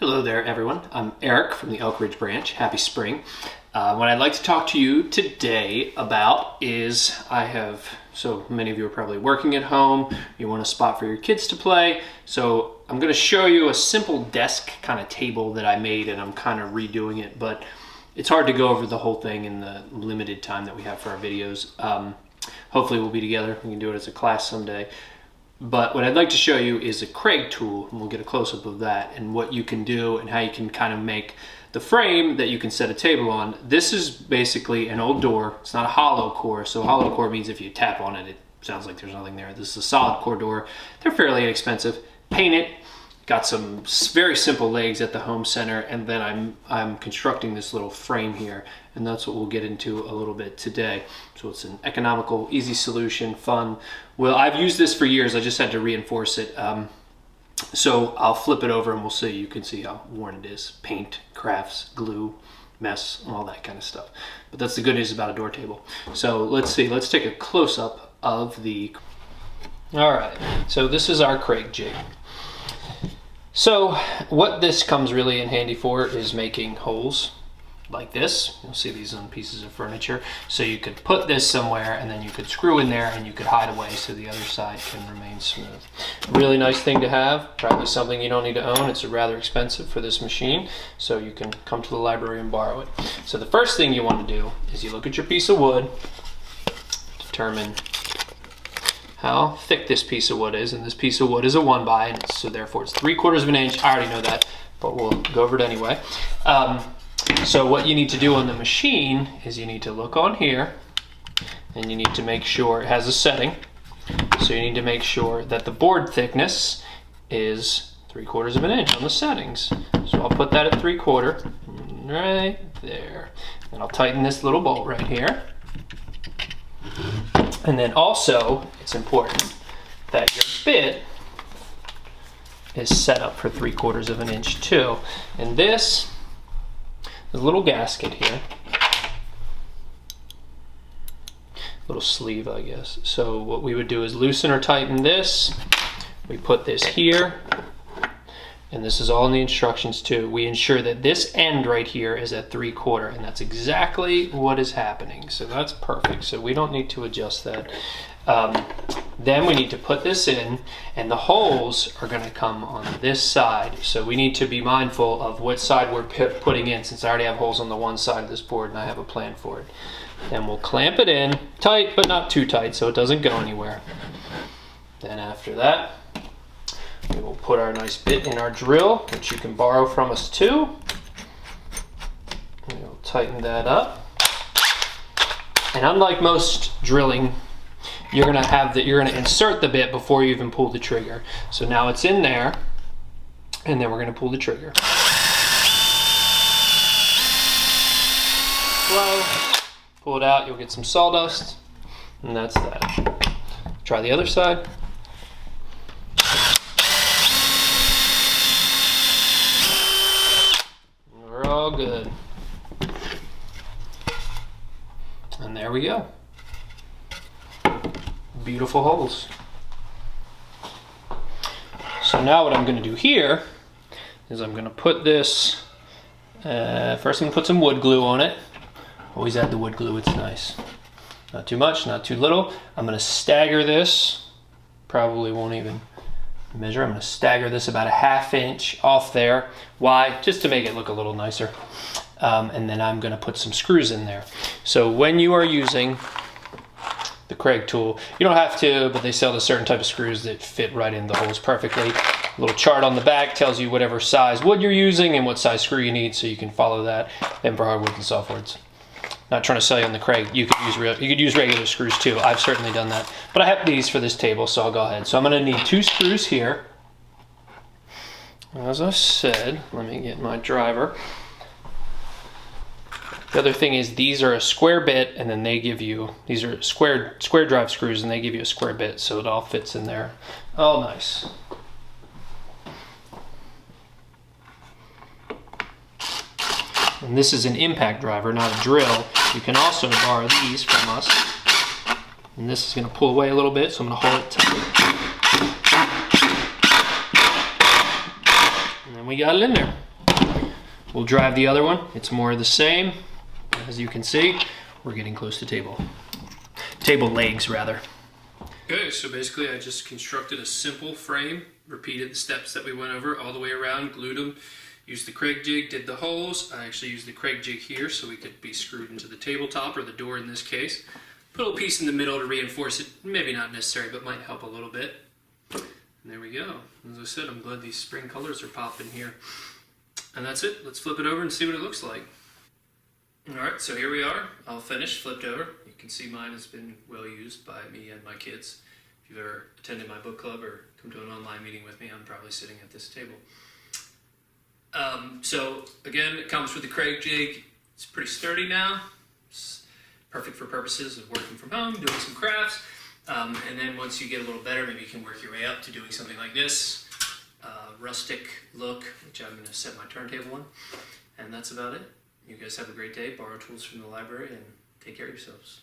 Hello there, everyone. I'm Eric from the Elkbridge Branch. Happy spring. What I'd like to talk to you today about is so many of you are probably working at home. You want a spot for your kids to play. So I'm going to show you a simple desk kind of table that I made, and I'm kind of redoing it, but it's hard to go over the whole thing in the limited time that we have for our videos. Hopefully we'll be together. We can do it as a class someday. But what I'd like to show you is a Craig tool, and we'll get a close-up of that and what you can do and how you can kind of make the frame that you can set a table on. This is basically an old door. It's not a hollow core, so hollow core means if you tap on it, it sounds like there's nothing there. This is a solid core door. They're fairly inexpensive. Paint it. Got some very simple legs at the home center, and then I'm constructing this little frame here, and that's what we'll get into a little bit today. So it's an economical, easy solution, fun. Well, I've used this for years. I just had to reinforce it. So I'll flip it over and we'll see. You can see how worn it is. Paint, crafts, glue, mess, all that kind of stuff. But that's the good news about a door table. So let's see. Let's take a close-up of the... All right. So this is our Craig jig. So what this comes really in handy for is making holes like this. You'll see these on pieces of furniture. So you could put this somewhere and then you could screw in there and you could hide away so the other side can remain smooth. Really nice thing to have. Probably something you don't need to own. It's rather expensive for this machine, so you can come to the library and borrow it. So the first thing you want to do is you look at your piece of wood, determine how thick this piece of wood is, and this piece of wood is a 1x, and so therefore it's 3/4 of an inch. I already know that, but we'll go over it anyway. So what you need to do on the machine is you need to look on here, and you need to make sure it has a setting. So you need to make sure that the board thickness is 3/4 of an inch on the settings. So I'll put that at 3/4 right there, and I'll tighten this little bolt right here. And then also, it's important that your bit is set up for 3/4 of an inch too. And this is a little gasket here, little sleeve, I guess. So what we would do is loosen or tighten this. We put this here, and this is all in the instructions too. We ensure that this end right here is at 3/4, and that's exactly what is happening. So that's perfect. So we don't need to adjust that. Then we need to put this in, and the holes are going to come on this side. So we need to be mindful of what side we're putting in, since I already have holes on the one side of this board and I have a plan for it. Then we'll clamp it in tight, but not too tight so it doesn't go anywhere. Then after that, we will put our nice bit in our drill, which you can borrow from us too. We'll tighten that up. And unlike most drilling, you're gonna insert the bit before you even pull the trigger. So now it's in there, and then we're gonna pull the trigger. Slow. Pull it out, you'll get some sawdust, and that's that. Try the other side. We're all good. And there we go. Beautiful holes. So now what I'm going to do here is I'm going to put this, first I'm going to put some wood glue on it. Always add the wood glue, it's nice. Not too much, not too little. I'm going to stagger this, probably won't even measure. I'm going to stagger this about a 1/2 inch off there. Why? Just to make it look a little nicer. And then I'm going to put some screws in there. So when you are using the Craig tool, you don't have to, but they sell a certain type of screws that fit right in the holes perfectly. A little chart on the back tells you whatever size wood you're using and what size screw you need, so you can follow that. Then for hardwoods and softwoods. Not trying to sell you on the Craig. You could use regular screws too. I've certainly done that, but I have these for this table, so I'll go ahead. So I'm going to need 2 screws here. As I said, let me get my driver. The other thing is these are a square bit, and then they give you, these are square drive screws, and they give you a square bit, so it all fits in there. Oh, nice. And this is an impact driver, not a drill. You can also borrow these from us. And this is going to pull away a little bit, so I'm going to hold it tight. And then we got it in there. we'll drive the other one. It's more of the same. As you can see, we're getting close to table legs rather. Okay, so basically I just constructed a simple frame, repeated the steps that we went over all the way around, glued them, used the Craig jig, did the holes. I actually used the Craig jig here so we could be screwed into the tabletop, or the door in this case. Put a little piece in the middle to reinforce it. Maybe not necessary, but might help a little bit. And there we go. As I said, I'm glad these spring colors are popping here. And that's it. Let's flip it over and see what it looks like. Alright, so here we are, all finished, flipped over. You can see mine has been well used by me and my kids. If you've ever attended my book club or come to an online meeting with me, I'm probably sitting at this table. So again, it comes with the Craig jig. It's pretty sturdy now. It's perfect for purposes of working from home, doing some crafts. And then once you get a little better, maybe you can work your way up to doing something like this. Rustic look, which I'm going to set my turntable on. And that's about it. You guys have a great day, borrow tools from the library, and take care of yourselves.